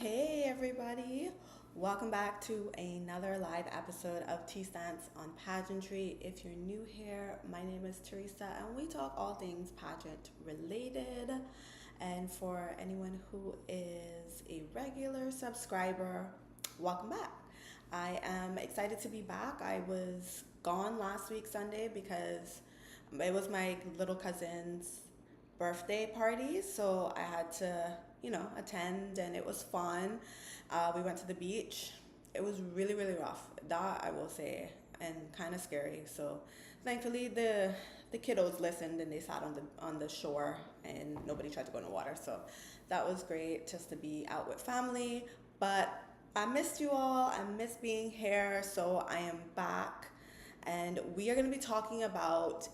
Hey everybody, welcome back to another live episode of Tea Stance on Pageantry. If you're new here, my name is Teresa and we talk all things pageant related. And for anyone who is a regular subscriber, welcome back. I am excited to be back. I was gone last week Sunday because it was my little cousin's birthday party, so I had to, attend, and it was fun. We went to the beach. It was really, really rough, that I will say, and kind of scary. So, thankfully, the kiddos listened and they sat on the shore, and nobody tried to go in the water. So, that was great just to be out with family. But I missed you all. I miss being here, so I am back, and we are going to be talking about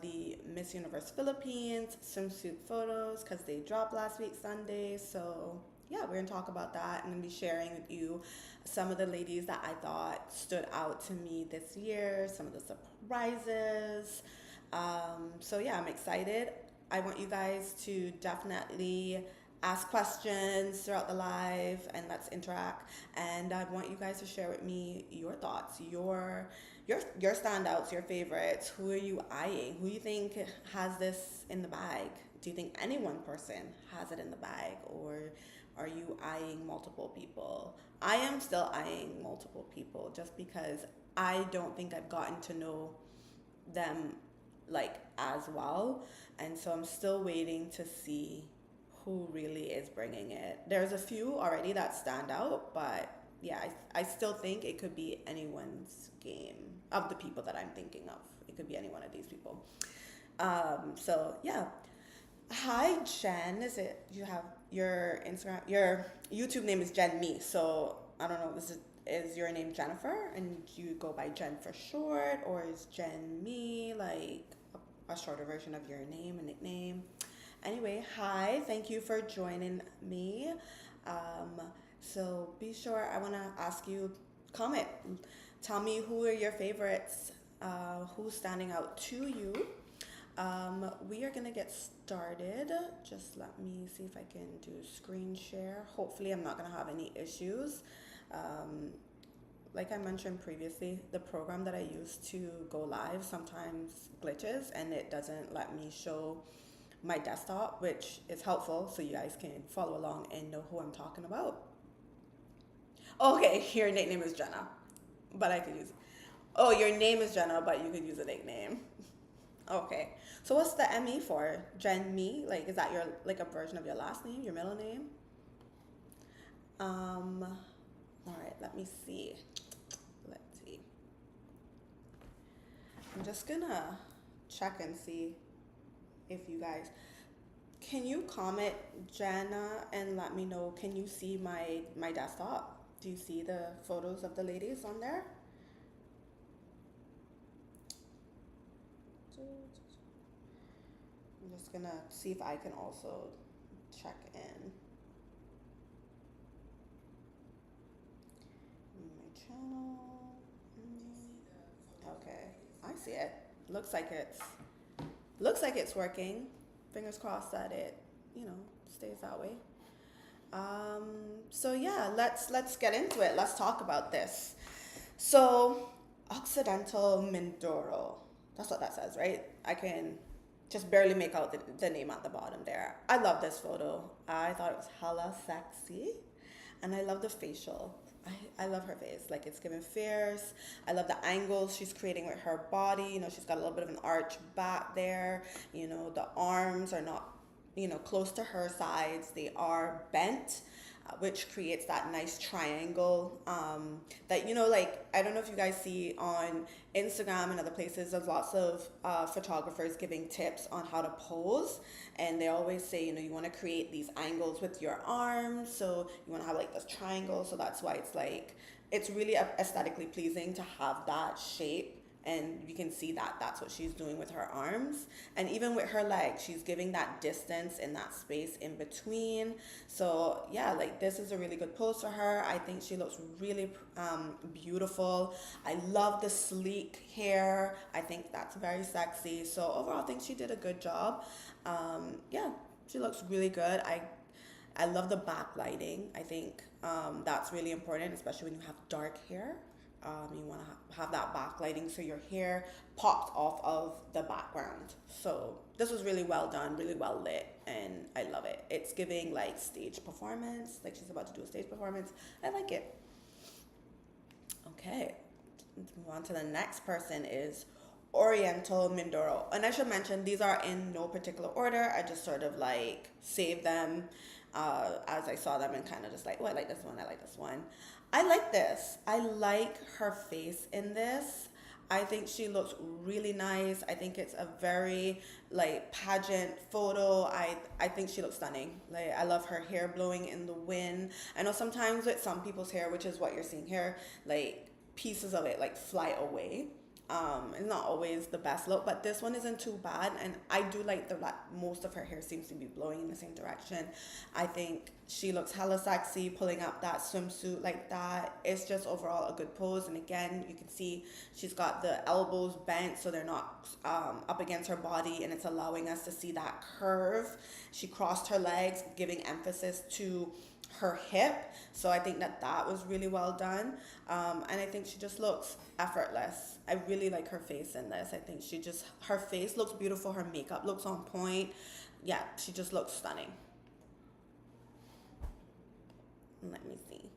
the Miss Universe Philippines swimsuit photos because they dropped last week Sunday. So yeah, we're gonna talk about that and be sharing with you some of the ladies that I thought stood out to me this year, some of the surprises. So yeah, I'm excited. I want you guys to definitely ask questions throughout the live and let's interact. And I want you guys to share with me your thoughts, your standouts, your favorites. Who are you eyeing? Who you think has this in the bag? Do you think any one person has it in the bag, or are you eyeing multiple people? I am still eyeing multiple people just because I don't think I've gotten to know them like as well, and so I'm still waiting to see who really is bringing it. There's a few already that stand out, but yeah, I still think it could be anyone's game of the people that I'm thinking of. It could be any one of these people. So yeah. Hi Jen, is it you have your Instagram, your YouTube name is Jen Me, so I don't know, is your name Jennifer and you go by Jen for short, or is Jen Me like a shorter version of your name, a nickname? Anyway, hi, thank you for joining me. Um, so be sure, I want to ask you, comment, tell me who are your favorites, who's standing out to you. We are gonna get started. Just let me see if I can do screen share. Hopefully I'm not gonna have any issues. Um, like I mentioned previously, the program that I use to go live sometimes glitches and it doesn't let me show my desktop, which is helpful so you guys can follow along and know who I'm talking about. Okay, your nickname is Jenna, but I could use. Oh, your name is Jenna, but you could use a nickname. Okay, so what's the ME for? Jen Me? Like, is that your like a version of your last name, your middle name? Um, all right, let me see. Let's see. I'm just gonna check and see if you guys can you comment Jenna and let me know, can you see my desktop? Do you see the photos of the ladies on there? I'm just gonna see if I can also check in my channel. Okay, I see it. Looks like it's working. Fingers crossed that it, stays that way. So yeah, let's get into it. Let's talk about this. So, Occidental Mindoro. That's what that says, right? I can just barely make out the name at the bottom there. I love this photo. I thought it was hella sexy. And I love the facial. I love her face. Like, it's giving fierce. I love the angles she's creating with her body. She's got a little bit of an arch back there. The arms are not, close to her sides. They are bent, which creates that nice triangle that, like, I don't know if you guys see on Instagram and other places, there's lots of photographers giving tips on how to pose. And they always say, you want to create these angles with your arms. So you want to have like this triangle. So that's why it's like, it's really aesthetically pleasing to have that shape. And you can see that that's what she's doing with her arms. And even with her legs, she's giving that distance and that space in between. So yeah, like, this is a really good pose for her. I think she looks really beautiful. I love the sleek hair. I think that's very sexy. So overall, I think she did a good job. Yeah, she looks really good. I love the backlighting. I think that's really important, especially when you have dark hair. You want to have that backlighting so your hair pops off of the background. So this was really well done, really well lit, and I love it. It's giving like stage performance, like she's about to do a stage performance. I like it. Okay, let's move on to the next person is Oriental Mindoro. And I should mention these are in no particular order. I just sort of like saved them as I saw them and kind of just like, oh, I like this one, I like this one. I like this. I like her face in this. I think she looks really nice. I think it's a very like pageant photo. I think she looks stunning. Like I love her hair blowing in the wind. I know sometimes with some people's hair, which is what you're seeing here, like pieces of it like fly away. It's not always the best look, but this one isn't too bad, and I do like that most of her hair seems to be blowing in the same direction. I think she looks hella sexy pulling up that swimsuit like that. It's just overall a good pose, and again, you can see she's got the elbows bent so they're not up against her body, and it's allowing us to see that curve. She crossed her legs, giving emphasis to her hip, so I think that was really well done, and I think she just looks effortless. I really like her face in this. I think her face looks beautiful, her makeup looks on point. Yeah, she just looks stunning. Let me see.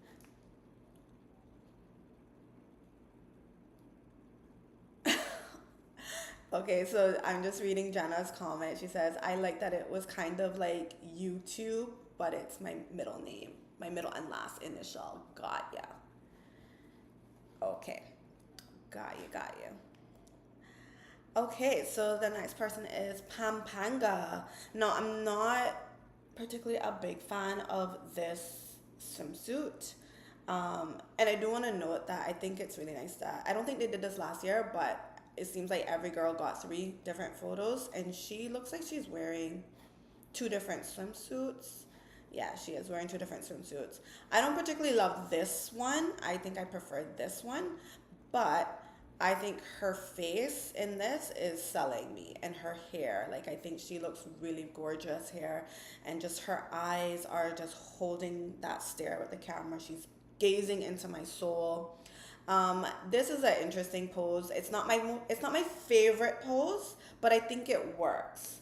Okay, so I'm just reading Jenna's comment. She says, I like that it was kind of like YouTube, but it's my middle name, my middle and last initial. Got ya. Okay. Got you, got you. Okay, so the next person is Pampanga. No, I'm not particularly a big fan of this swimsuit. And I do want to note that I think it's really nice that I don't think they did this last year, but it seems like every girl got 3 different photos, and she looks like she's wearing 2 different swimsuits. Yeah, she is wearing 2 different swimsuits. I don't particularly love this one. I think I prefer this one, but I think her face in this is selling me, and her hair. Like, I think she looks really gorgeous here, and just her eyes are just holding that stare with the camera. She's gazing into my soul. This is an interesting pose. It's not my favorite pose, but I think it works.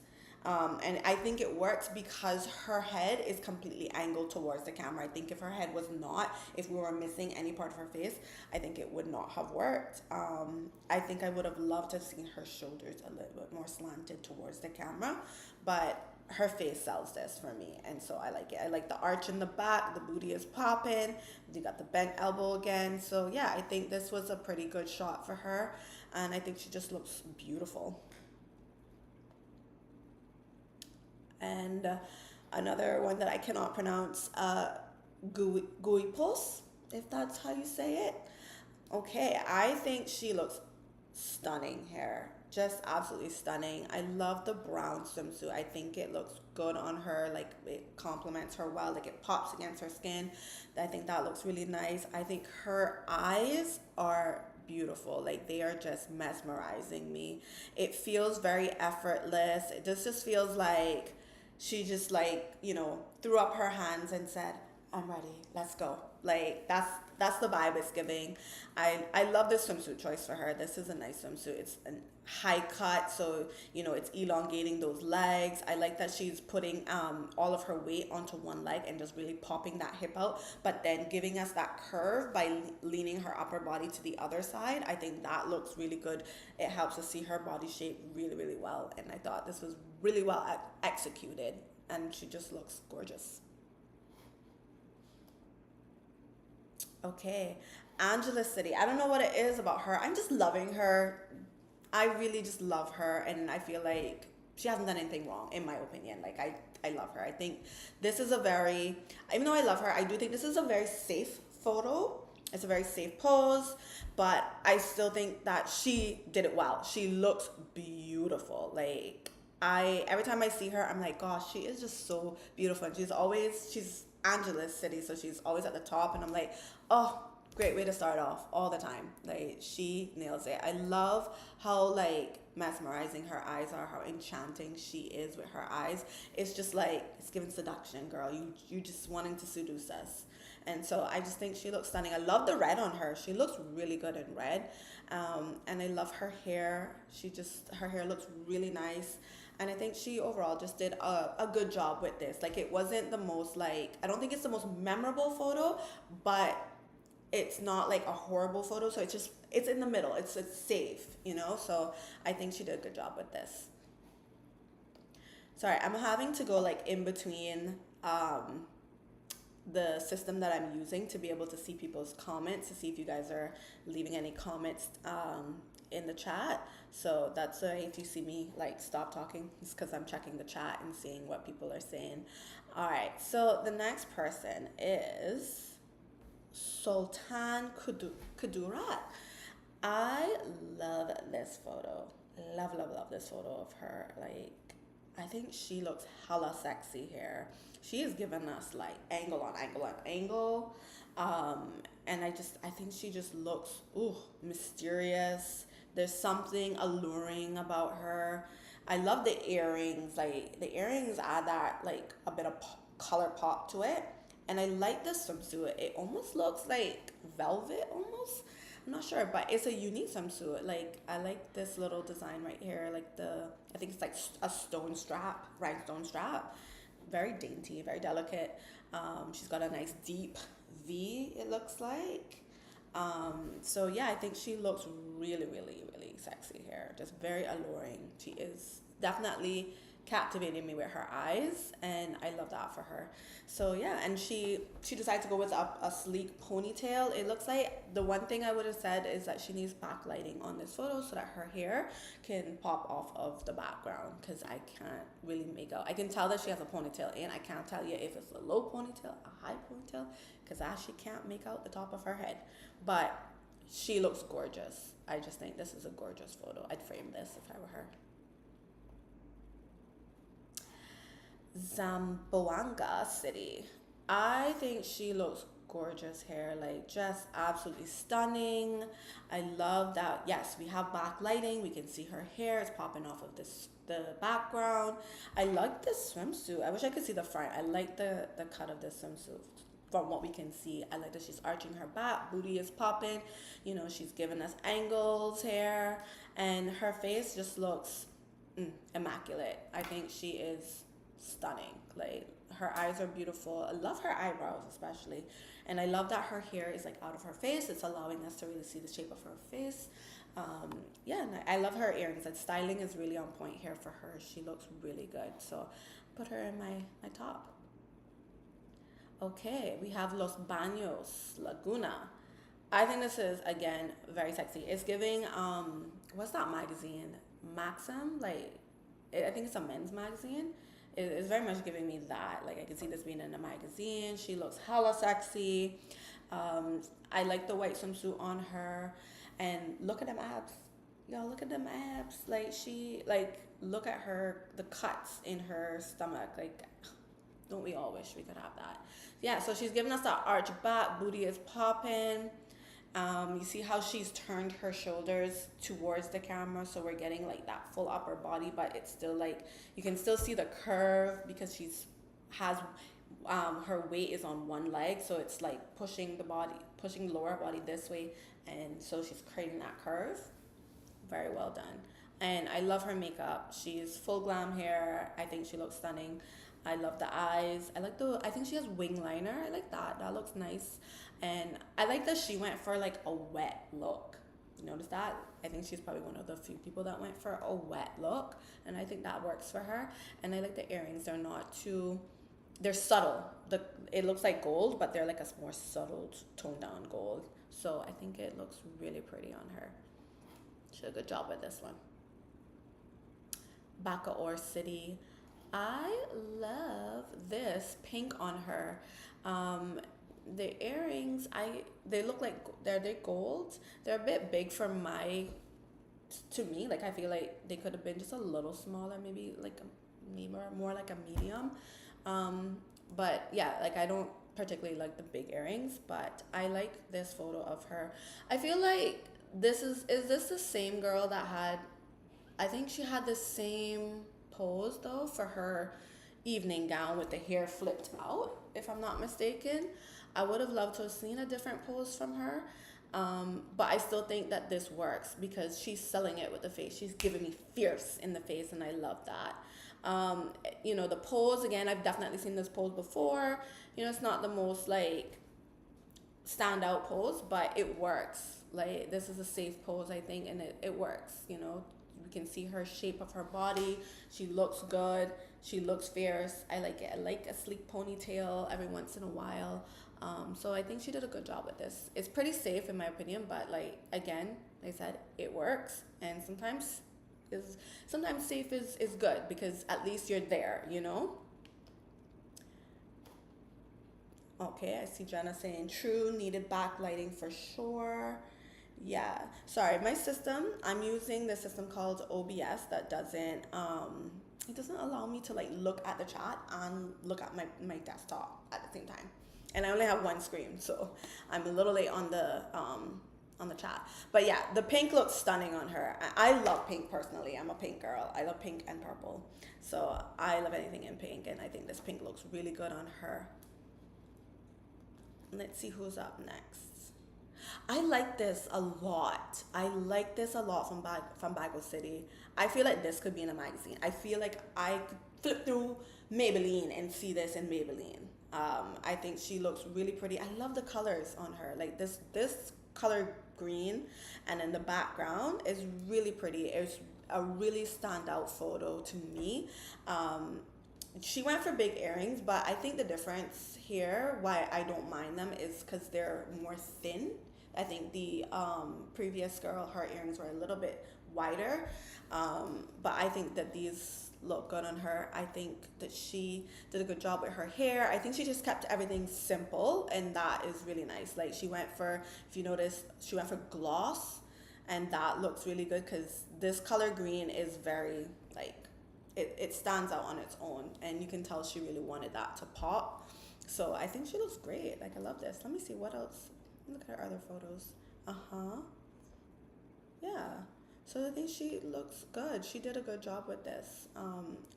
And I think it works because her head is completely angled towards the camera. I think if her head was not, if we were missing any part of her face, I think it would not have worked. I think I would have loved to have seen her shoulders a little bit more slanted towards the camera, but her face sells this for me, and so I like it. I like the arch in the back, the booty is popping, you got the bent elbow again. So yeah, I think this was a pretty good shot for her, and I think she just looks beautiful. And another one that I cannot pronounce, Guipos, if that's how you say it. Okay, I think she looks stunning here. Just absolutely stunning. I love the brown swimsuit. I think it looks good on her. Like, it complements her well. Like, it pops against her skin. I think that looks really nice. I think her eyes are beautiful. Like, they are just mesmerizing me. It feels very effortless. It just feels like she just, like, threw up her hands and said, I'm ready, let's go. Like, that's the vibe it's giving. I love this swimsuit choice for her. This is a nice swimsuit. It's a high cut, so it's elongating those legs. I like that she's putting all of her weight onto one leg and just really popping that hip out, but then giving us that curve by leaning her upper body to the other side. I think that looks really good. It helps us see her body shape really, really well, and I thought this was really well executed, and she just looks gorgeous. Okay, Angela City. I don't know what it is about her. I'm just loving her. I really just love her, and I feel like she hasn't done anything wrong, in my opinion. Like, I love her. I think this is even though I love her, I do think this is a very safe photo. It's a very safe pose, but I still think that she did it well. She looks beautiful. Like, every time I see her, I'm like, gosh, she is just so beautiful. And she's Angela's City, so she's always at the top, and I'm like, oh, Great way to start off all the time. Like she nails it. I love how like mesmerizing her eyes are, how enchanting she is with her eyes. It's just like it's giving seduction, girl. You just wanting to seduce us. And so I just think she looks stunning. I love the red on her. She looks really good in red. And I love her hair. Her hair looks really nice. And I think she overall just did a good job with this. Like it wasn't the most like, I don't think it's the most memorable photo, but it's not like a horrible photo. So it's in the middle. It's safe, you know? So I think she did a good job with this. Sorry, I'm having to go like in between the system that I'm using to be able to see people's comments, to see if you guys are leaving any comments in the chat. So that's why if you see me like stop talking, it's because I'm checking the chat and seeing what people are saying. All right, so the next person is Sultan Kudurat. I love this photo. Love, love, love this photo of her. Like, I think she looks hella sexy here. She is giving us like angle on angle on angle. And I think she just looks, ooh, mysterious. There's something alluring about her. I love the earrings. Like, the earrings add that, like, a bit of color pop to it. And I like the swimsuit. It almost looks like velvet almost. I'm not sure, but it's a unique swimsuit. Like, I like this little design right here. Like I think it's like a stone strap, rhinestone strap. Very dainty, very delicate. She's got a nice deep V, it looks like. So yeah, I think she looks really, really, really sexy here. Just very alluring. She is definitely captivating me with her eyes, and I love that for her. So yeah, and she decided to go with a sleek ponytail. It looks like the one thing I would have said is that she needs backlighting on this photo so that her hair can pop off of the background, because I can't really make out. I can tell that she has a ponytail, and I can't tell you if it's a low ponytail, a high ponytail, because I actually can't make out the top of her head. But she looks gorgeous. I just think this is a gorgeous photo. I'd frame this if I were her. Zamboanga City. I think she looks gorgeous here, like just absolutely stunning. I love that, yes, we have backlighting. We can see her hair is popping off of the background. I like this swimsuit. I wish I could see the front. I like the cut of this swimsuit. From what we can see, I like that she's arching her back, booty is popping, you know, she's giving us angles here, and her face just looks immaculate. I think she is stunning. Like, her eyes are beautiful. I love her eyebrows especially, and I love that her hair is like out of her face. It's allowing us to really see the shape of her face. Yeah, and I love her earrings. That styling is really on point here for her. She looks really good, so put her in my top. Okay, we have Los Baños Laguna. I think this is, again, very sexy. It's giving what's that magazine, Maxim? Like, I think it's a men's magazine. It's very much giving me that. Like, I can see this being in a magazine. She looks hella sexy. I like the white swimsuit on her, and look at them abs. Y'all, look at them abs. Look at her, the cuts in her stomach. Like, don't we all wish we could have that? Yeah, so she's giving us that arch back, booty is popping. You see how she's turned her shoulders towards the camera, so we're getting like that full upper body, but it's still like, you can still see the curve because her weight is on one leg, so it's like pushing the lower body this way, and so she's creating that curve. Very well done. And I love her makeup. She's full glam hair. I think she looks stunning. I love the eyes. I think she has wing liner. I like that. That looks nice. And I like that she went for like a wet look. You notice that? I think she's probably one of the few people that went for a wet look. And I think that works for her. And I like the earrings. They're subtle. It looks like gold, but they're like a more subtle toned down gold. So I think it looks really pretty on her. She did a good job with this one. Bacoor City. I love this pink on her. The earrings, they look like they're gold. They're a bit big to me. Like, I feel like they could have been just a little smaller, maybe more like a medium. But yeah, like, I don't particularly like the big earrings, but I like this photo of her. I feel like is this the same girl that had, I think she had the same pose though for her evening gown with the hair flipped out, if I'm not mistaken. I would have loved to have seen a different pose from her. But I still think that this works because she's selling it with the face. She's giving me fierce in the face, and I love that. The pose, again, I've definitely seen this pose before. It's not the most like standout pose, but it works. Like, this is a safe pose, I think, and it works. We can see her shape of her body. She looks good. She looks fierce. I like it. I like a sleek ponytail every once in a while. So I think she did a good job with this. It's pretty safe in my opinion, but like, again, like I said, it works. And sometimes safe is good because at least you're there. Okay, I see Jenna saying true, needed backlighting for sure. Yeah, sorry, I'm using the system called OBS that doesn't, it doesn't allow me to like look at the chat and look at my desktop at the same time. And I only have one screen, so I'm a little late on the chat. But yeah, the pink looks stunning on her. I love pink personally. I'm a pink girl. I love pink and purple. So I love anything in pink, and I think this pink looks really good on her. Let's see who's up next. I like this a lot. From Bagel City. I feel like this could be in a magazine. I feel like I could flip through Maybelline and see this in Maybelline. I think she looks really pretty. I love the colors on her. Like this color green, and then the background is really pretty. It's a really standout photo to me. She went for big earrings, but I think the difference here, why I don't mind them, is because they're more thin. I think the previous girl, her earrings were a little bit wider, but I think that these look good on her. I think that she did a good job with her hair. I think she just kept everything simple, and that is really nice. Like, she went for, if you notice, she went for gloss, and that looks really good because this color green is very, like, it stands out on its own, and you can tell she really wanted that to pop. So I think she looks great. Like, I love this. Let me see what else. Look at her other photos. Yeah. So I think she looks good. She did a good job with this.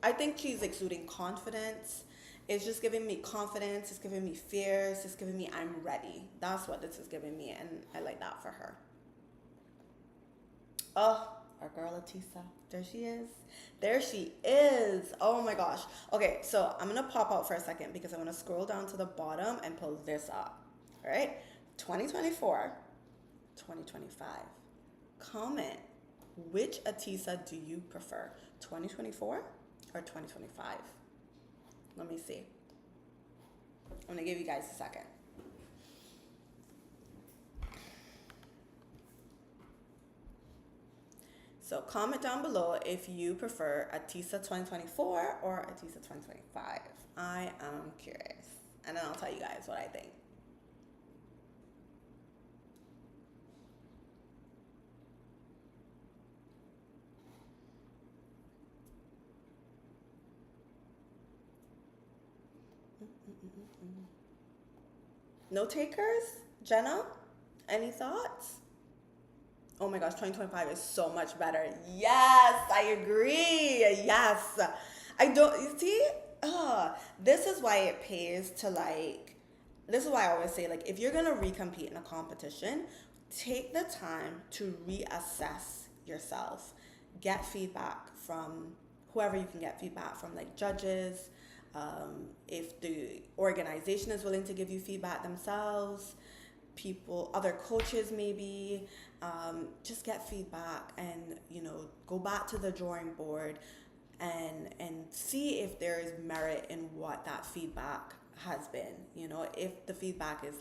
I think she's exuding confidence. It's just giving me confidence. It's giving me fierce. It's giving me I'm ready. That's what this is giving me, and I like that for her. Oh, our girl Atisa. There she is. There she is. Oh my gosh. Okay, so I'm going to pop out for a second because I want to scroll down to the bottom and pull this up. All right? 2024, 2025. Comment, which Atisa do you prefer? 2024 or 2025? Let me see. I'm going to give you guys a second. So comment down below if you prefer Atisa 2024 or Atisa 2025. I am curious. And then I'll tell you guys what I think. No takers? Jenna? Any thoughts? Oh my gosh, 2025 is so much better. Yes, I agree. Yes. You see, this is why it pays to this is why I always say, if you're going to recompete in a competition, take the time to reassess yourself. Get feedback from whoever you can get feedback from, like judges, if the organization is willing to give you feedback themselves, other coaches maybe, just get feedback and, go back to the drawing board and see if there is merit in what that feedback has been. If the feedback is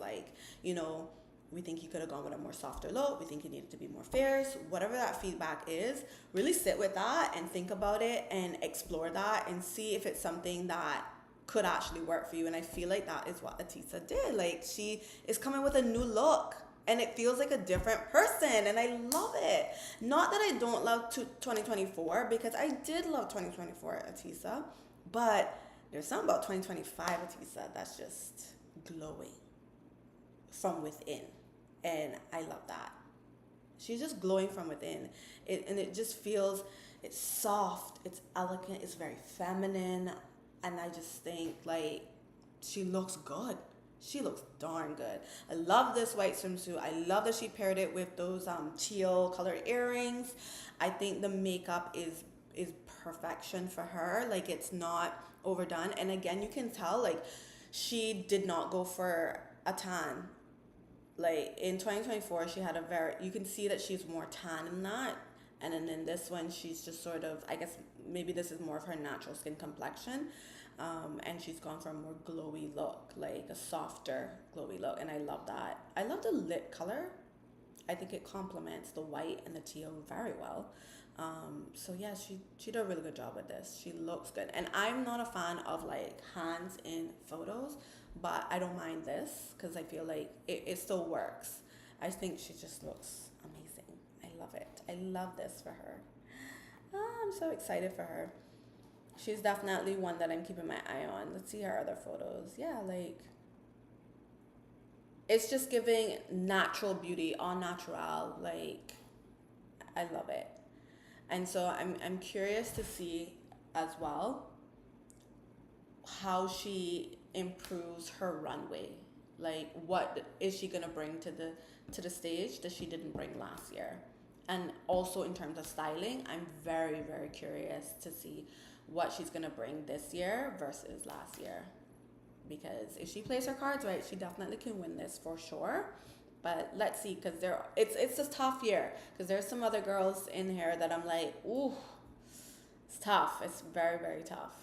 we think you could have gone with a more softer look, we think you needed to be more fierce, whatever that feedback is, really sit with that and think about it and explore that and see if it's something that could actually work for you. And I feel like that is what Atisa did. She is coming with a new look and it feels like a different person, and I love it. Not that I don't love 2024, because I did love 2024 Atisa, but there's something about 2025 Atisa that's just glowing from within. And I love that. She's just glowing from within. And it just feels, it's soft, it's elegant, it's very feminine. And I just think like she looks good. She looks darn good. I love this white swimsuit. I love that she paired it with those teal colored earrings. I think the makeup is perfection for her. Like it's not overdone. And again, you can tell like she did not go for a tan. Like in 2024, she had a very, you can see that she's more tan than that. And then in this one, she's just sort of, I guess maybe this is more of her natural skin complexion. And she's gone for a more glowy look, like a softer glowy look. And I love that. I love the lip color. I think it complements the white and the teal very well. So yeah, she did a really good job with this. She looks good. And I'm not a fan of like hands in photos, but I don't mind this because I feel like it still works. I think she just looks amazing. I love it. I love this for her. I'm so excited for her. She's definitely one that I'm keeping my eye on. Let's see her other photos. Yeah, like it's just giving natural beauty, all natural. Like I love it. And so I'm curious to see as well how she improves her runway. Like what is she gonna bring to the stage that she didn't bring last year? And also in terms of styling, I'm very, very curious to see what she's gonna bring this year versus last year. Because if she plays her cards right, she definitely can win this for sure. But let's see, because it's a tough year. Because there's some other girls in here that I'm like, ooh, it's tough. It's very, very tough.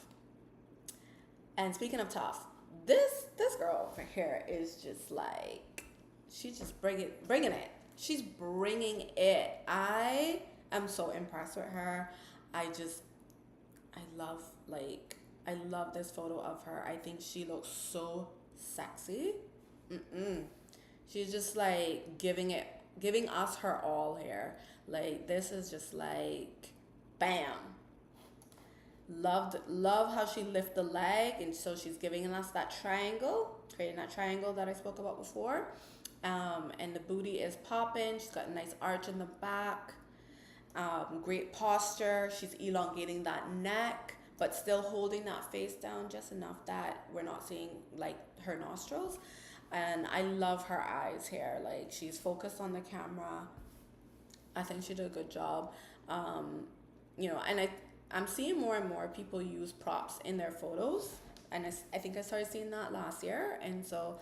And speaking of tough, this girl over here is just like, she's just bringing it. She's bringing it. I am so impressed with her. I love this photo of her. I think she looks so sexy. She's just like giving us her all here. Like this is just like, bam. Love how she lifts the leg, and so she's giving us that triangle, creating that triangle that I spoke about before. And the booty is popping. She's got a nice arch in the back. Great posture. She's elongating that neck, but still holding that face down just enough that we're not seeing like her nostrils. And I love her eyes here. Like she's focused on the camera. I think she did a good job. And I'm seeing more and more people use props in their photos. And I think I started seeing that last year. And so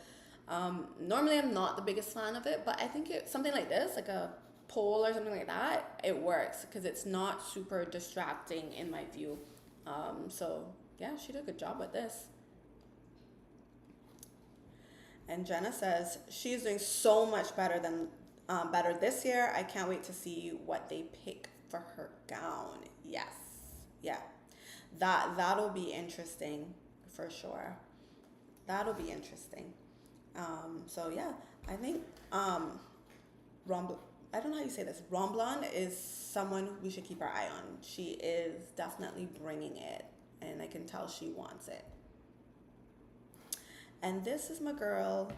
normally I'm not the biggest fan of it, but I think something like this, like a pole or something like that, it works because it's not super distracting in my view. So yeah, she did a good job with this. And Jenna says she's doing so much better this year. I can't wait to see what they pick for her gown. Yes, yeah, that'll be interesting for sure. That'll be interesting. So yeah, I think I don't know how you say this. Romblon is someone we should keep our eye on. She is definitely bringing it, and I can tell she wants it. And this is my girl,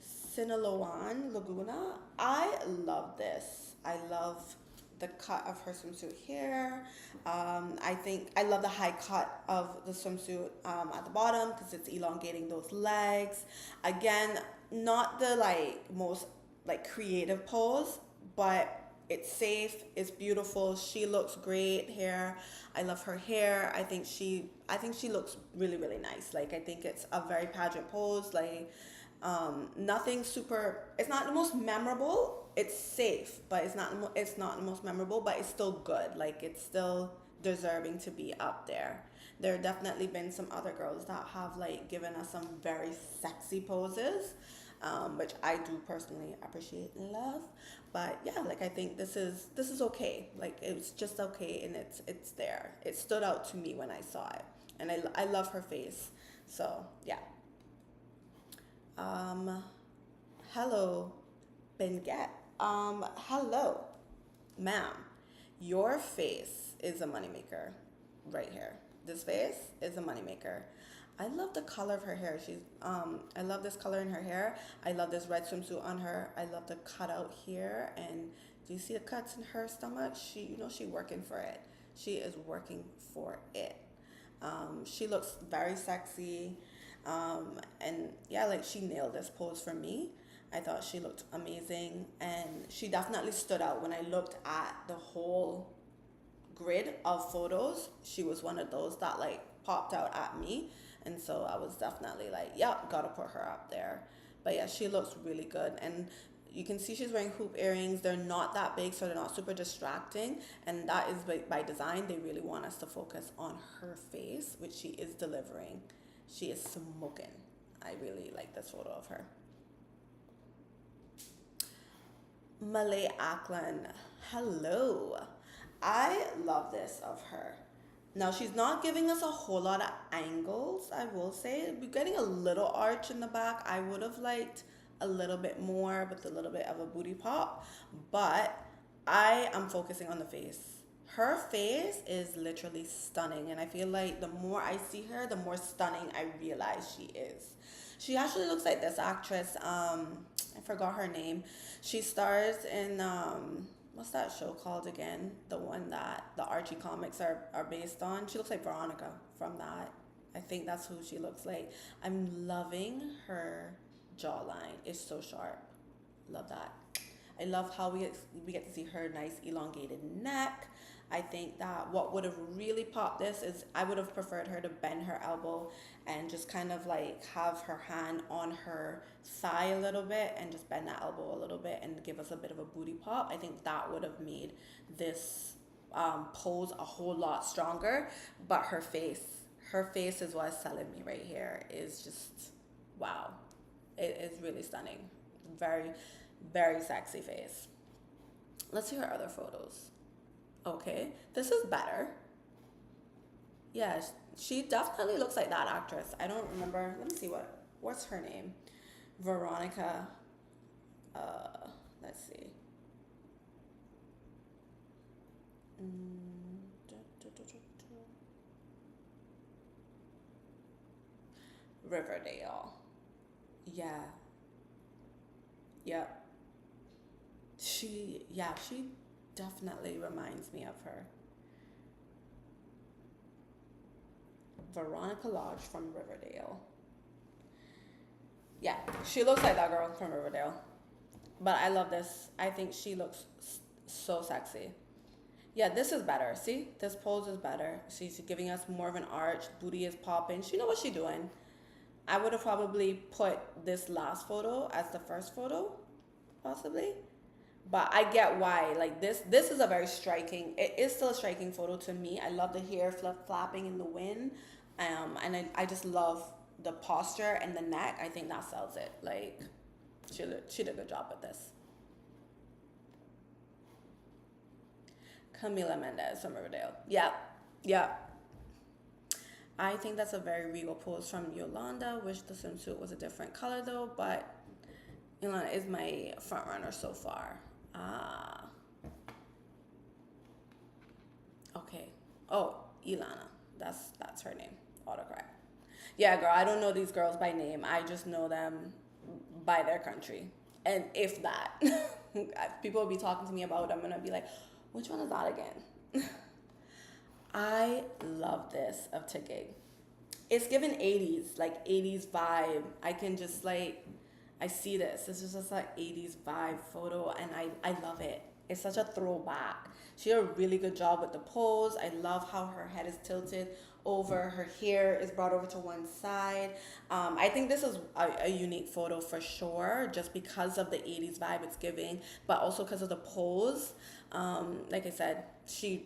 Sinaloan Laguna. I love this. I love the cut of her swimsuit here. I think I love the high cut of the swimsuit at the bottom because it's elongating those legs. Again, not the most creative pose, but it's safe, it's beautiful. She looks great here. I love her hair. I think she looks really, really nice. Like I think it's a very pageant pose. Nothing super. It's not the most memorable. It's safe, but it's not the most memorable. But it's still good. Like it's still deserving to be up there. There have definitely been some other girls that have given us some very sexy poses, which I do personally appreciate and love. But yeah, I think this is okay. It's just okay, and it's there. It stood out to me when I saw it, and I love her face. So yeah. Hello, Benguet. Hello, ma'am. Your face is a moneymaker right here. this face is a moneymaker. I love the color of her hair. I love this color in her hair. I love this red swimsuit on her. I love the cutout here. And do you see the cuts in her stomach? She working for it. She is working for it. She looks very sexy. And yeah, like she nailed this pose for me. I thought she looked amazing, and she definitely stood out when I looked at the whole grid of photos. She was one of those that like popped out at me, and so I was definitely like, yep, gotta put her up there. But yeah, she looks really good, and you can see she's wearing hoop earrings. They're not that big, so they're not super distracting, and that is by design. They really want us to focus on her face, which she is delivering. She is smoking. I really like this photo of her. Malay Ackland. Hello. I love this of her. Now, she's not giving us a whole lot of angles, I will say. We're getting a little arch in the back. I would have liked a little bit more with a little bit of a booty pop, but I am focusing on the face. Her face is literally stunning, and I feel like the more I see her, the more stunning I realize she is. She actually looks like this actress. I forgot her name. She stars in what's that show called again? The one that the Archie comics are based on. She looks like Veronica from that. I think that's who she looks like. I'm loving her jawline. It's so sharp. Love that. I love how we get to see her nice elongated neck. I think that what would have really popped this is I would have preferred her to bend her elbow and just kind of like have her hand on her thigh a little bit and just bend that elbow a little bit and give us a bit of a booty pop. I think that would have made this pose a whole lot stronger. But her face is what's selling me right here. Is just wow. It is really stunning. Very, very sexy face. Let's see her other photos. Okay, this is better. Yeah, she definitely looks like that actress. I don't remember. Let me see what's her name. Veronica. Let's see. Riverdale. Yeah. Yep. She definitely reminds me of her. Veronica Lodge from Riverdale. Yeah, she looks like that girl from Riverdale. But I love this. I think she looks so sexy. Yeah, this is better. See, this pose is better. She's giving us more of an arch. Booty is popping. She know what she's doing. I would have probably put this last photo as the first photo, possibly. But I get why. Like this is a very striking. It is still a striking photo to me. I love the hair flapping in the wind, and I just love the posture and the neck. I think that sells it. Like she did a good job with this. Camila Mendez from Riverdale. Yeah. I think that's a very regal pose from Yolanda. Wish the swimsuit was a different color though, but Yolanda is my front runner so far. Okay. Oh, Ilana. That's her name. Autocorrect. Yeah, girl, I don't know these girls by name. I just know them by their country. And if that, people will be talking to me about it, I'm going to be like, which one is that again? I love this of Tigig. It's given 80s, like 80s vibe. I can just like, I see this. This is just like 80s vibe photo, and I love it. It's such a throwback. She did a really good job with the pose. I love how her head is tilted over. Her hair is brought over to one side. I think this is a unique photo for sure, just because of the 80s vibe it's giving, but also because of the pose. Like I said, she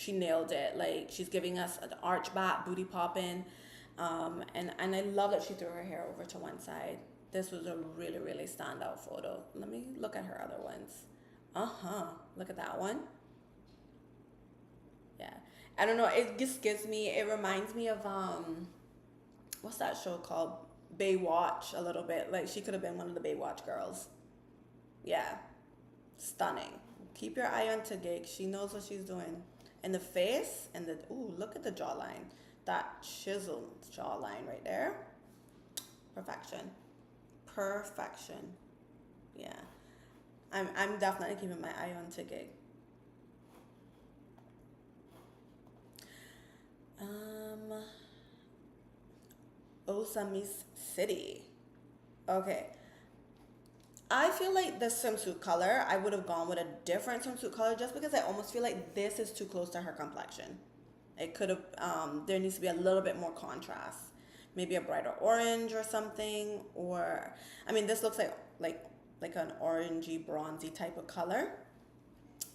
nailed it. Like she's giving us an arch back, booty popping, and I love that she threw her hair over to one side. This was a really, really standout photo. Let me look at her other ones. Look at that one. Yeah. I don't know. It reminds me of, what's that show called? Baywatch a little bit. Like she could have been one of the Baywatch girls. Yeah. Stunning. Keep your eye on Tigig. She knows what she's doing. And the face and ooh, look at the jawline. that chiseled jawline right there. Perfection. Perfection. Yeah. I'm definitely keeping my eye on Tigig. Um, Osamis City. Okay. I feel like the swimsuit color, I would have gone with a different swimsuit color just because I almost feel like this is too close to her complexion. It could have, there needs to be a little bit more contrast. Maybe a brighter orange or something. Or, I mean, this looks like an orangey, bronzy type of color.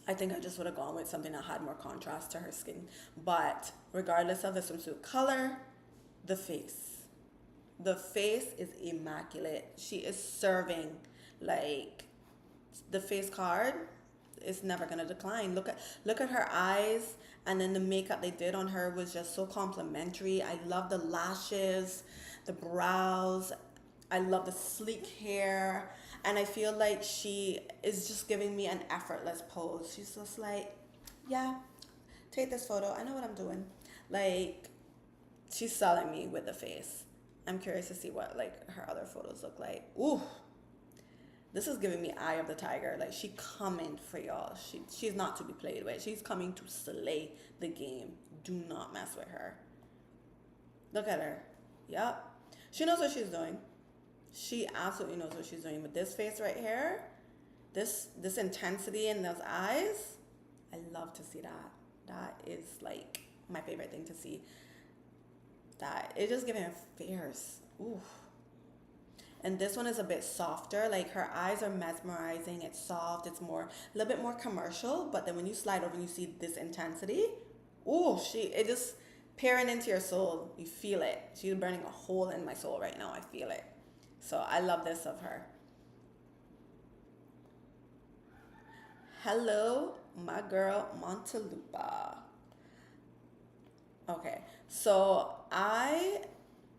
I think I just would have gone with something that had more contrast to her skin. But regardless of the swimsuit color, the face. The face is immaculate. She is serving like the face card is never gonna decline. Look at her eyes, and then the makeup they did on her was just so complimentary. I love the lashes, the brows. I love the sleek hair, and I feel like she is just giving me an effortless pose. She's just like, yeah, take this photo. I know what I'm doing. Like, she's selling me with the face. I'm curious to see what like her other photos look like. Ooh, this is giving me Eye of the Tiger. Like, she coming for y'all. She's not to be played with. She's coming to slay the game. Do not mess with her. Look at her. Yep. She knows what she's doing. She absolutely knows what she's doing. With this face right here, this intensity in those eyes, I love to see that. That is like my favorite thing to see. That it just giving her fierce. Ooh. And this one is a bit softer. Like, her eyes are mesmerizing. It's soft. It's more, a little bit more commercial. But then when you slide over and you see this intensity, ooh, it just peering into your soul. You feel it. She's burning a hole in my soul right now. I feel it. So I love this of her. Hello, my girl Montalupa. Okay, so I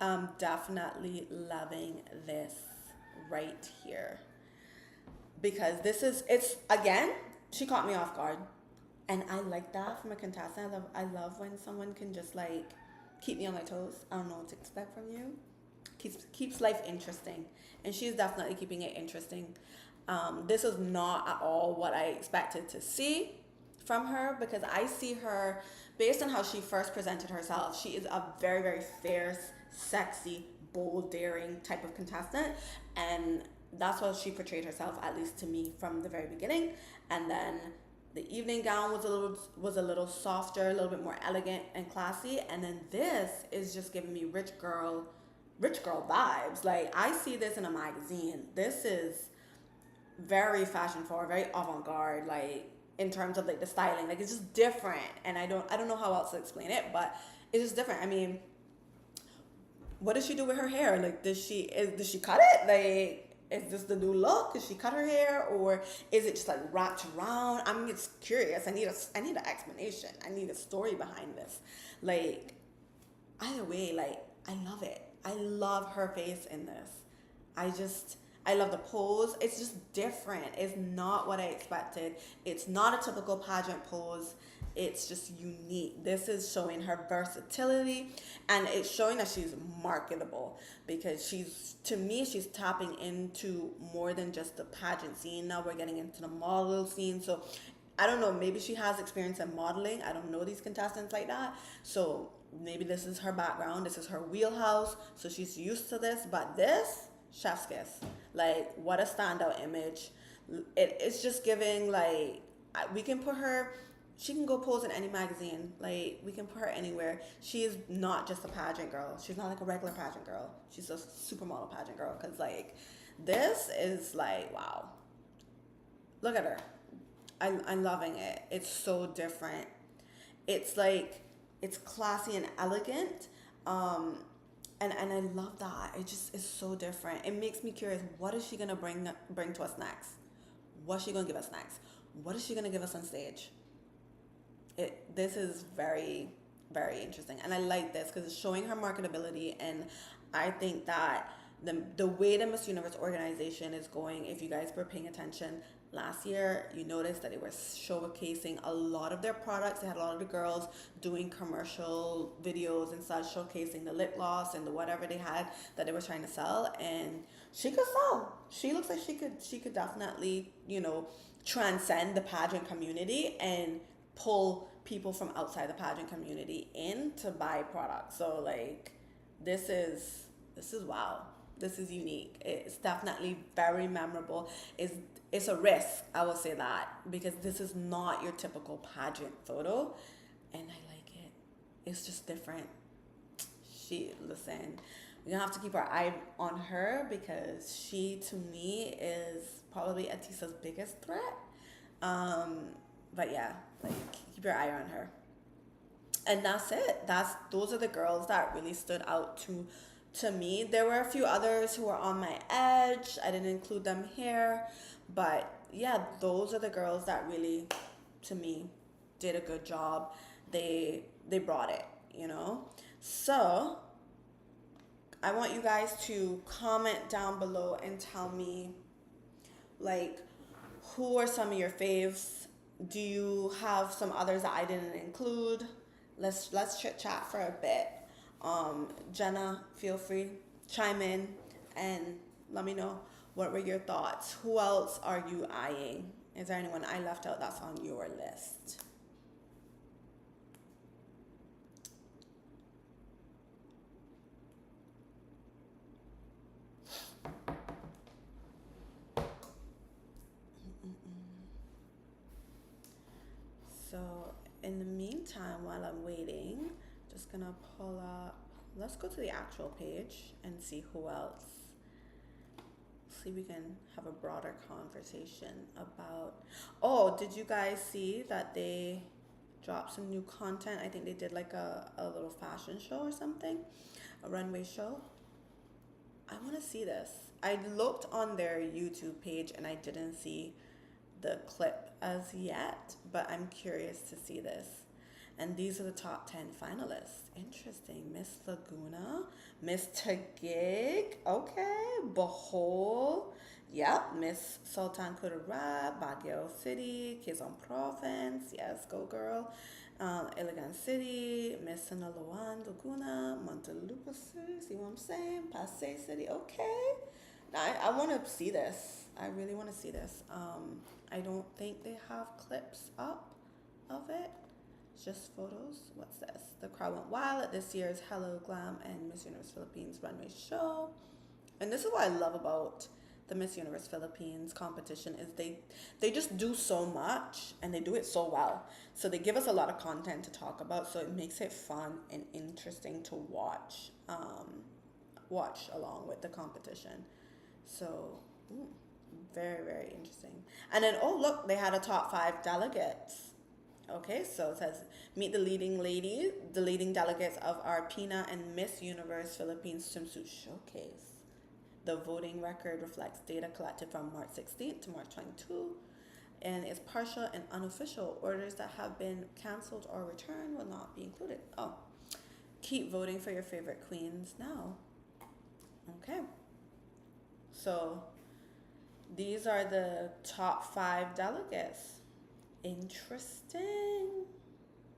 am definitely loving this right here because it's again, she caught me off guard, and I like that from a contestant. I love when someone can just like keep me on my toes. I don't know what to expect from you. Keeps life interesting, and she's definitely keeping it interesting. This is not at all what I expected to see from her, because I see her based on how she first presented herself. She is a very, very fierce, sexy, bold, daring type of contestant, and that's how she portrayed herself, at least to me, from the very beginning. And then the evening gown was a little softer, a little bit more elegant and classy, and then this is just giving me rich girl vibes. Like, I see this in a magazine. This is very fashion forward, very avant-garde, like in terms of like the styling. Like, it's just different, and I don't know how else to explain it, but it's just different. I mean, what does she do with her hair? Like, does she cut it? Like, is this the new look? Does she cut her hair, or is it just like wrapped around? I'm just curious. I need an explanation. I need a story behind this. Like, either way, like, I love it. I love her face in this. I love the pose. It's just different. It's not what I expected. It's not a typical pageant pose. It's just unique. This is showing her versatility, and it's showing that she's marketable, because to me, she's tapping into more than just the pageant scene. Now we're getting into the model scene. So I don't know, maybe she has experience in modeling. I don't know these contestants like that. So maybe this is her background. This is her wheelhouse. So she's used to this. But this, chef's kiss. Like, what a standout image. It's just giving, like, we can put her, she can go pose in any magazine. Like, we can put her anywhere. She is not just a pageant girl. She's not like a regular pageant girl. She's a supermodel pageant girl. Because, like, this is like, wow. Look at her. I'm loving it. It's so different. It's like, it's classy and elegant. And I love that. It just is so different. It makes me curious. What is she gonna bring to us next? What's she gonna give us next? What is she gonna give us on stage? This is very, very interesting, and I like this because it's showing her marketability. And I think that the way the Miss Universe organization is going, if you guys were paying attention, Last year, you noticed that they were showcasing a lot of their products. They had a lot of the girls doing commercial videos and such, showcasing the lip gloss and the whatever they had that they were trying to sell. And she could sell. She looks like she could definitely, transcend the pageant community and pull people from outside the pageant community in to buy products. So like, this is wow. This is unique. It's definitely very memorable. It's a risk, I will say that, because this is not your typical pageant photo, and I like it. It's just different. Listen, we're gonna have to keep our eye on her because she, to me, is probably Atisa's biggest threat. But yeah, like, keep your eye on her. And that's it. Those are the girls that really stood out to me. There were a few others who were on my edge. I didn't include them here, but yeah, those are the girls that really, to me, did a good job. They brought it, you know. So I want you guys to comment down below and tell me, like, who are some of your faves? Do you have some others that I didn't include? Let's chit chat for a bit. Jenna, feel free, chime in and let me know what were your thoughts. Who else are you eyeing? Is there anyone I left out that's on your list? So in the meantime, while I'm waiting, just gonna pull up, let's go to the actual page and see who else. See if we can have a broader conversation about, oh, did you guys see that they dropped some new content? I think they did like a little fashion show or something, a runway show. I want to see this. I looked on their YouTube page and I didn't see the clip as yet, but I'm curious to see this. And these are the top 10 finalists. Interesting. Miss Laguna, Mr. Gig, okay, Bohol, yep, Miss Sultan Kudara, Baguio City, Quezon Province, yes, go girl, Elegant City, Miss Sinaloa, Laguna, Montelupo City, see what I'm saying? Pasay City, okay. Now, I want to see this. I really want to see this. I don't think they have clips up of it. It's just photos. What's this? The crowd went wild at this year's Hello Glam and Miss Universe Philippines runway show. And this is what I love about the Miss Universe Philippines competition is they just do so much and they do it so well. So they give us a lot of content to talk about, so it makes it fun and interesting to watch along with the competition. So, very, very interesting. And then, oh, look, they had a top 5 delegates. Okay, so it says, meet the leading delegates of our PINA and Miss Universe Philippines Swimsuit Showcase. The voting record reflects data collected from March 16th to March 22, and is partial and unofficial. Orders that have been canceled or returned will not be included. Oh, keep voting for your favorite queens now. Okay. So these are the top 5 delegates. Interesting.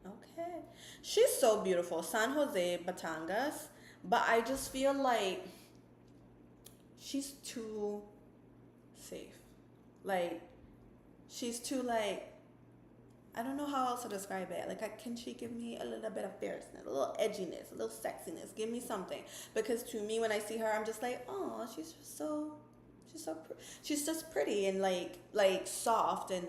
Okay. She's so beautiful. San Jose, Batangas. But I just feel like she's too safe. Like, she's too, like, I don't know how else to describe it. Like, can she give me a little bit of fierceness, a little edginess, a little sexiness? Give me something. Because to me, when I see her, I'm just like, oh, she's just pretty and like soft and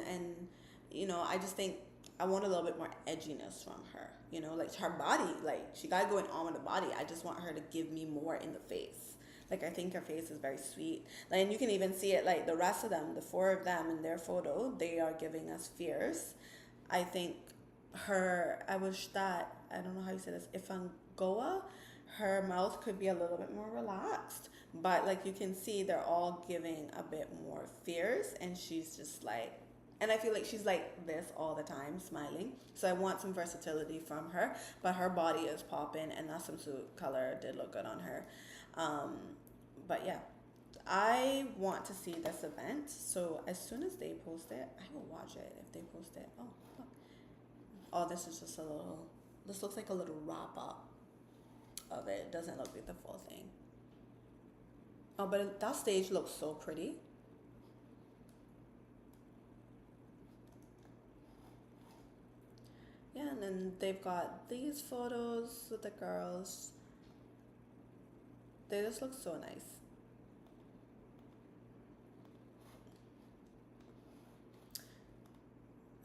I just think I want a little bit more edginess from her. Like her body, like she got going on with the body. I just want her to give me more in the face. Like I think her face is very sweet. Like, and you can even see it. Like the rest of them, the 4 of them in their photo, they are giving us fierce. I think I wish that, I don't know how you say this, Ifangoa, her mouth could be a little bit more relaxed. But like you can see, they're all giving a bit more fierce, and she's just like, and I feel like she's like this all the time, smiling. So I want some versatility from her, but her body is popping, and that swimsuit color did look good on her. But yeah, I want to see this event, so as soon as they post it, I will watch it if they post it. Oh, look. Oh, this is just a little, this looks like a little wrap up of it. It doesn't look like the full thing. Oh, but that stage looks so pretty. Yeah, and then they've got these photos with the girls. They just look so nice.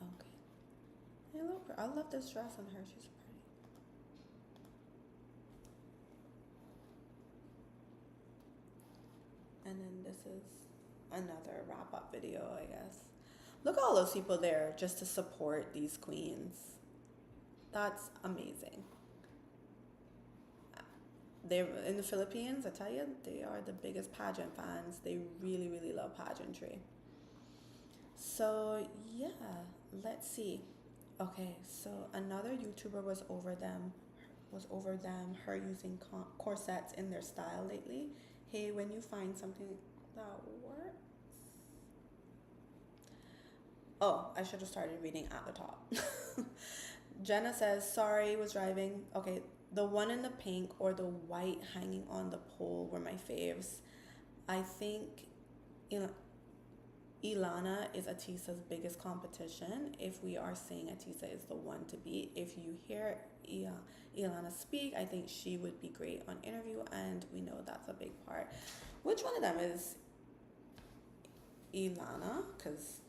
Okay. Hey, look, I love this dress on her. She's pretty. And then this is another wrap up video, I guess. Look at all those people there just to support these queens. That's amazing. They're in the Philippines, I tell you, they are the biggest pageant fans. They really, really love pageantry. So yeah, let's see. Okay, so another YouTuber was over them, her using corsets in their style lately. Hey, when you find something that works. Oh, I should have started reading at the top. Jenna says, sorry, was driving. Okay, the one in the pink or the white hanging on the pole were my faves. I think Ilana is Atisa's biggest competition. If we are saying Atisa is the one to beat, if you hear Ilana speak, I think she would be great on interview, and we know that's a big part. Which one of them is Ilana? Because,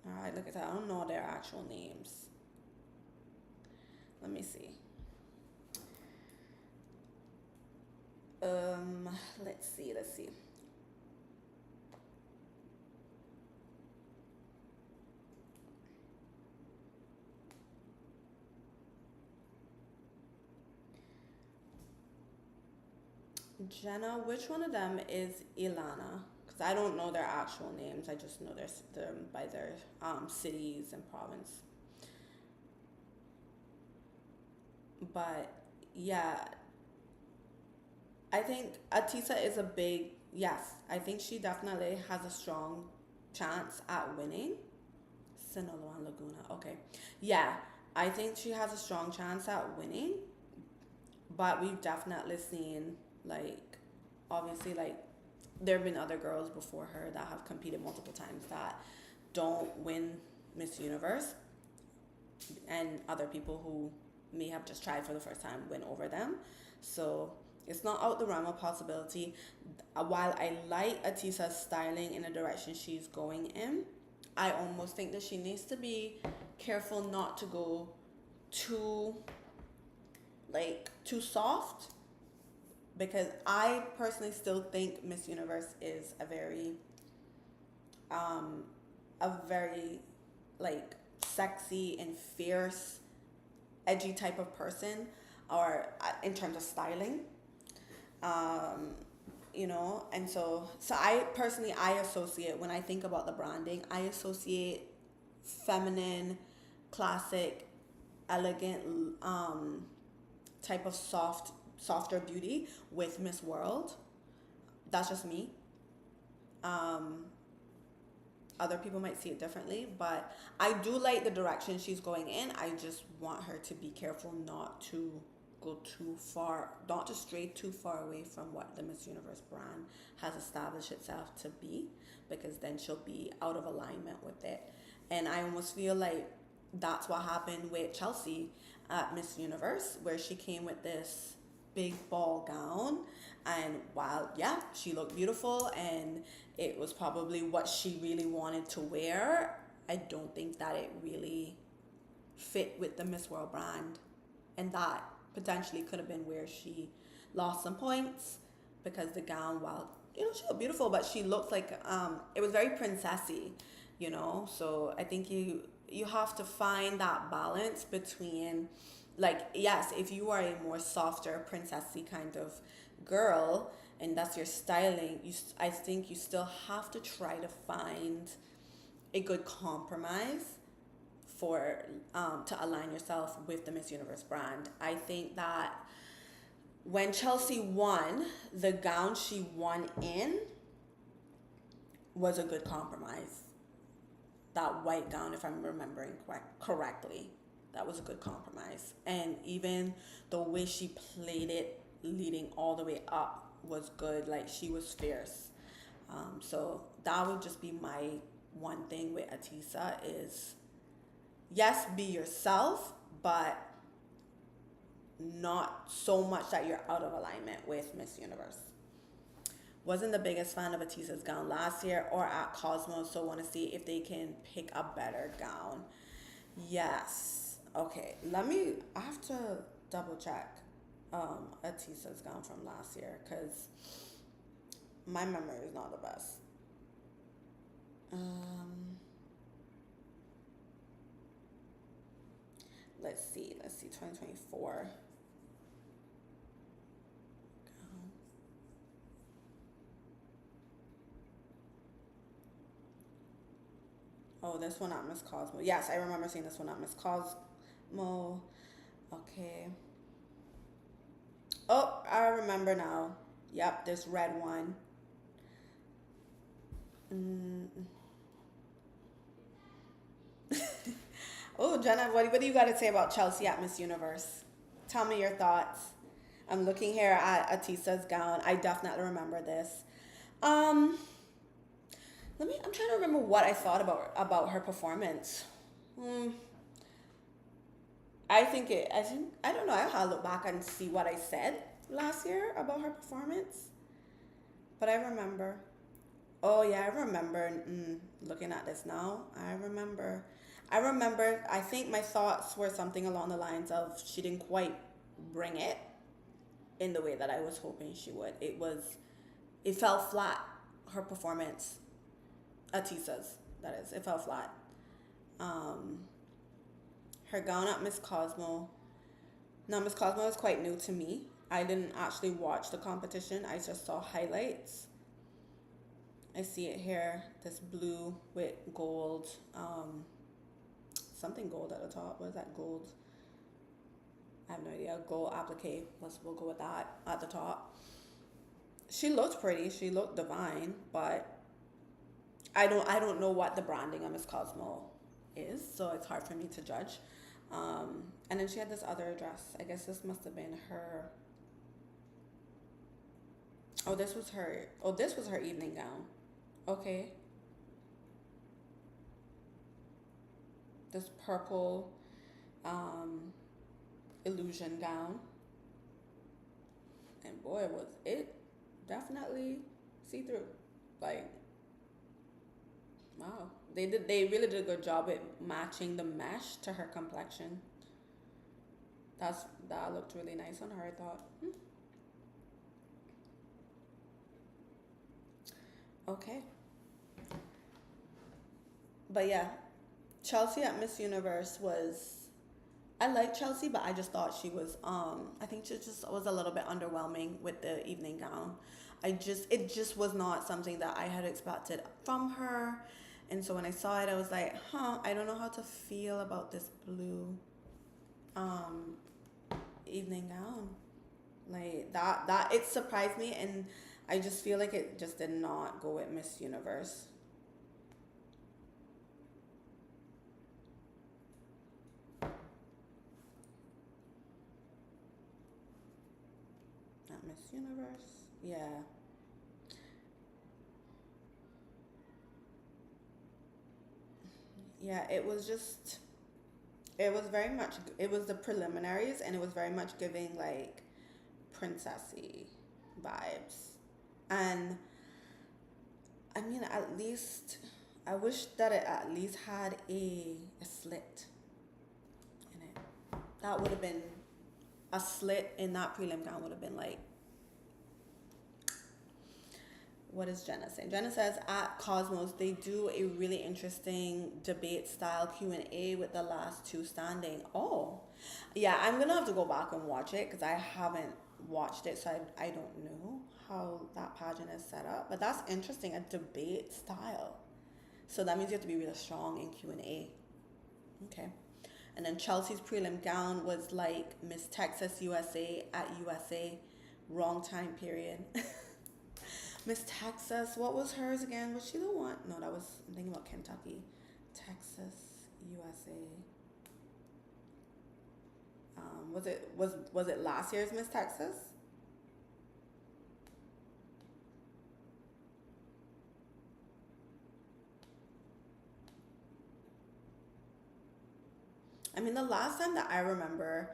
alright, look at that. I don't know their actual names. Let me see. Let's see. Jenna, which one of them is Ilana? Because I don't know their actual names. I just know them by their cities and province. But yeah, I think Atisa is a big yes. I think she definitely has a strong chance at winning. Sinaloa and Laguna. Okay, yeah, I think she has a strong chance at winning. But we've definitely seen, like, obviously, like, there have been other girls before her that have competed multiple times that don't win Miss Universe, and other people who may have just tried for the first time win over them. So it's not out the realm of possibility. While I like Atisa's styling in the direction she's going in, I almost think that she needs to be careful not to go too, like, too soft, because I personally still think Miss Universe is a very like sexy and fierce, edgy type of person, or in terms of styling. Um, and so I associate, when I think about the branding, I associate feminine, classic, elegant, type of softer beauty with Miss World. That's just me. Um, Other people might see it differently, but I do like the direction she's going in. I just want her to be careful not to go too far, not to stray too far away from what the Miss Universe brand has established itself to be, because then she'll be out of alignment with it. And I almost feel like that's what happened with Chelsea at Miss Universe, where she came with this big ball gown, and while yeah, she looked beautiful and it was probably what she really wanted to wear, I don't think that it really fit with the Miss World brand, and that potentially could have been where she lost some points, because the gown, while she looked beautiful, but she looked like it was very princessy, so I think you have to find that balance between, like, yes, if you are a more softer princessy kind of girl and that's your styling, I think you still have to try to find a good compromise for to align yourself with the Miss Universe brand. I think that When Chelsea won, the gown she won in was a good compromise. That white gown, if I'm remembering correctly, that was a good compromise. And even the way she played it leading all the way up was good. Like, she was fierce. So that would just be my one thing with Atisa is, yes, be yourself, but not so much that you're out of alignment with Miss Universe. Wasn't the biggest fan of Atisa's gown last year or at Cosmos, so want to see if they can pick a better gown. Yes. Okay, I have to double check Atisa's gown from last year because my memory is not the best. Let's see, 2024. Oh, this one at Miss Cosmo. Yes, I remember seeing this one at Miss Cosmo. Okay. Oh, I remember now. Yep, this red one. Oh, Jenna, what do you got to say about Chelsea at Miss Universe? Tell me your thoughts. I'm looking here at Atisa's gown. I definitely remember this. I'm trying to remember what I thought about her performance. I don't know. I have to look back and see what I said last year about her performance. But I remember. Oh yeah, I remember. Looking at this now, I remember. I think my thoughts were something along the lines of she didn't quite bring it in the way that I was hoping she would. It fell flat. Her performance, Atisa's, that is, it fell flat. Her gown at Miss Cosmo. Now, Miss Cosmo is quite new to me. I didn't actually watch the competition. I just saw highlights. I see it here, this blue with gold, something gold at the top. What is that, gold? I have no idea. Gold applique. We'll go with that at the top. She looked pretty. She looked divine, but I don't know what the branding of Miss Cosmo is, so it's hard for me to judge. And then she had this other dress. I guess this must have been her. This was her evening gown. Okay. This purple illusion gown. And boy, was it definitely see-through. Like, wow. They really did a good job with matching the mesh to her complexion. That looked really nice on her, I thought. Okay. But yeah, Chelsea at Miss Universe was, I like Chelsea, but I just thought she was I think she just was a little bit underwhelming with the evening gown. It just was not something that I had expected from her. And so when I saw it, I was like, I don't know how to feel about this blue evening gown. Like that it surprised me, and I just feel like it just did not go with Miss Universe. Not Miss Universe. Yeah. Yeah, it was the preliminaries, and it was very much giving like princessy vibes. And I mean, at least I wish that it at least had a slit in it. That would have been a slit in that prelim gown would have been like, what is Jenna saying? Jenna says at Cosmos they do a really interesting debate style Q&A with the last two standing. Oh, yeah, I'm gonna have to go back and watch it because I haven't watched it, so I don't know how that pageant is set up. But that's interesting, a debate style. So that means you have to be really strong in Q&A. Okay. And then Chelsea's prelim gown was like Miss Texas USA at USA. Wrong time period. Miss Texas, what was hers again? Was she the one? No, that was, I'm thinking about Kentucky. Texas, USA. Was it last year's Miss Texas? I mean, the last time that I remember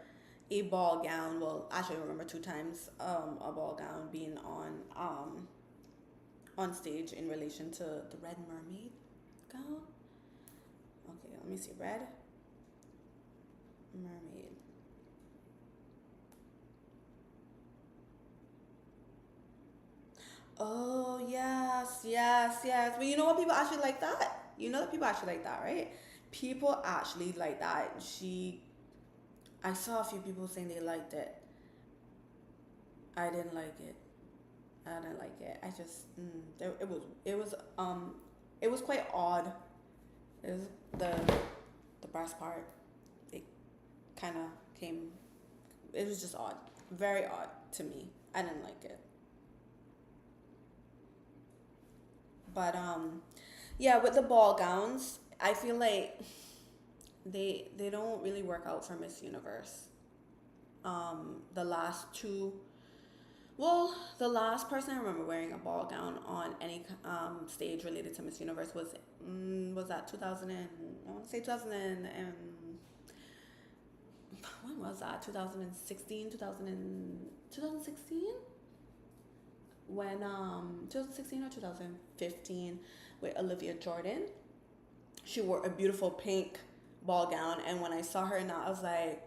a ball gown, well, actually, I remember two times a ball gown being on stage in relation to the Red Mermaid gown. Okay, let me see. Red Mermaid. Oh, yes, yes, yes. But you know what? People actually like that. You know that people actually like that, right? People actually like that. I saw a few people saying they liked it. I didn't like it. I didn't like it. I just, it was quite odd. It was the breast part. It kind of came. It was just odd, very odd to me. I didn't like it. But yeah, with the ball gowns, I feel like they don't really work out for Miss Universe. The last two, well, the last person I remember wearing a ball gown on any stage related to Miss Universe was that 2000 and I want to say 2000 and when was that, 2016, 2016, when 2016 or 2015 with Olivia Jordan. She wore a beautiful pink ball gown, and when I saw her in that, I was like,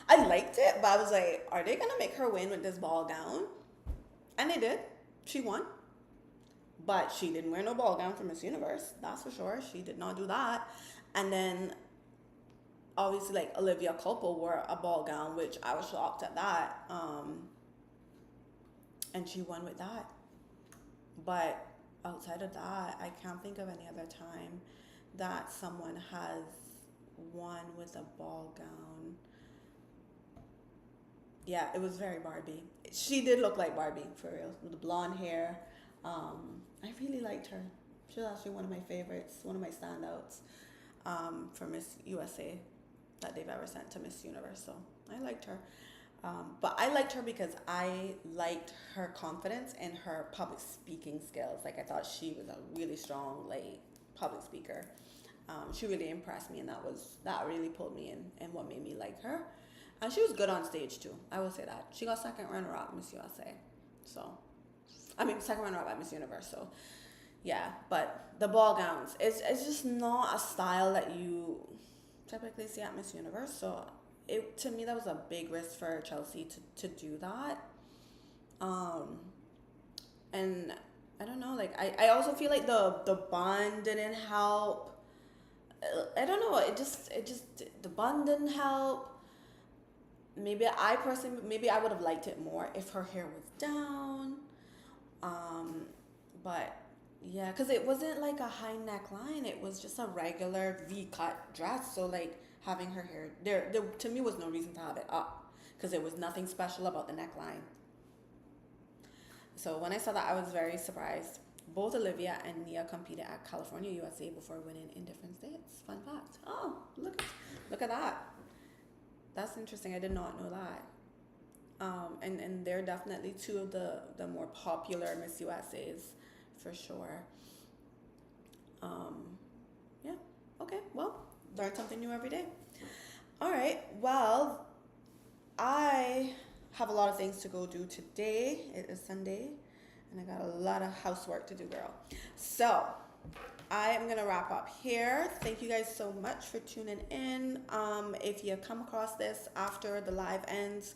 I liked it, but I was like, are they gonna make her win with this ball gown? And they did. She won, but she didn't wear no ball gown for Miss Universe. That's for sure. She did not do that. And then obviously, like, Olivia Culpo wore a ball gown, which I was shocked at that. And she won with that. But outside of that, I can't think of any other time that someone has won with a ball gown. Yeah, it was very Barbie. She did look like Barbie, for real, with the blonde hair. I really liked her. She was actually one of my favorites, one of my standouts for Miss USA that they've ever sent to Miss Universe. So I liked her. But I liked her because I liked her confidence and her public speaking skills. Like, I thought she was a really strong, like, public speaker. She really impressed me, and that really pulled me in and what made me like her. And she was good on stage too. I will say that she got second runner up Miss USA. So, I mean, second runner up at Miss Universe. So, yeah. But the ball gowns, it's just not a style that you typically see at Miss Universe. So, it, to me, that was a big risk for Chelsea to do that. Um, and I don't know, like, I also feel like the bun didn't help. I don't know, it just the bun didn't help. Maybe I would have liked it more if her hair was down. Um, but yeah, because it wasn't like a high neckline. It was just a regular V cut dress. So, like, having her hair there to me was no reason to have it up because there was nothing special about the neckline. So when I saw that, I was very surprised. Both Olivia and Nia competed at California, USA before winning in different states. Fun fact. Oh, look at that. That's interesting. I did not know that. And they're definitely two of the more popular Miss USAs for sure. Um, yeah. Okay. Well, learn something new every day. All right. Well, I have a lot of things to go do today. It is Sunday, and I got a lot of housework to do, girl. So I am gonna wrap up here. Thank you guys so much for tuning in. If you come across this after the live ends,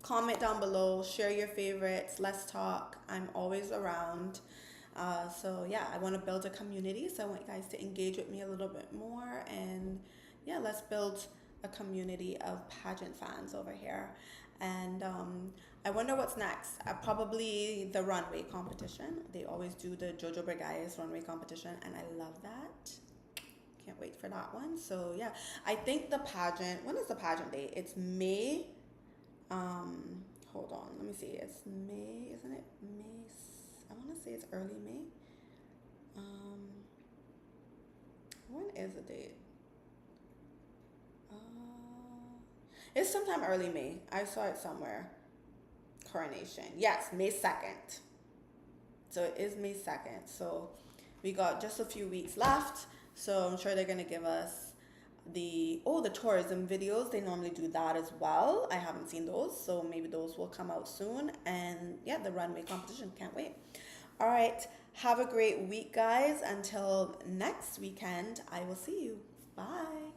comment down below, share your favorites, let's talk. I'm always around. So yeah, I want to build a community, so I want you guys to engage with me a little bit more, and yeah, let's build a community of pageant fans over here. And I wonder what's next. Probably the runway competition. They always do the Jojo Brigayes runway competition, and I love that. Can't wait for that one. So yeah, I think the pageant. When is the pageant date? It's May. hold on, let me see. It's May, isn't it? May. I want to say it's early May. When is the date? It's sometime early May. I saw it somewhere. Coronation. Yes, May 2nd. So it is May 2nd. So we got just a few weeks left. So I'm sure they're going to give us the tourism videos. They normally do that as well. I haven't seen those. So maybe those will come out soon. And yeah, the runway competition. Can't wait. All right. Have a great week, guys. Until next weekend, I will see you. Bye.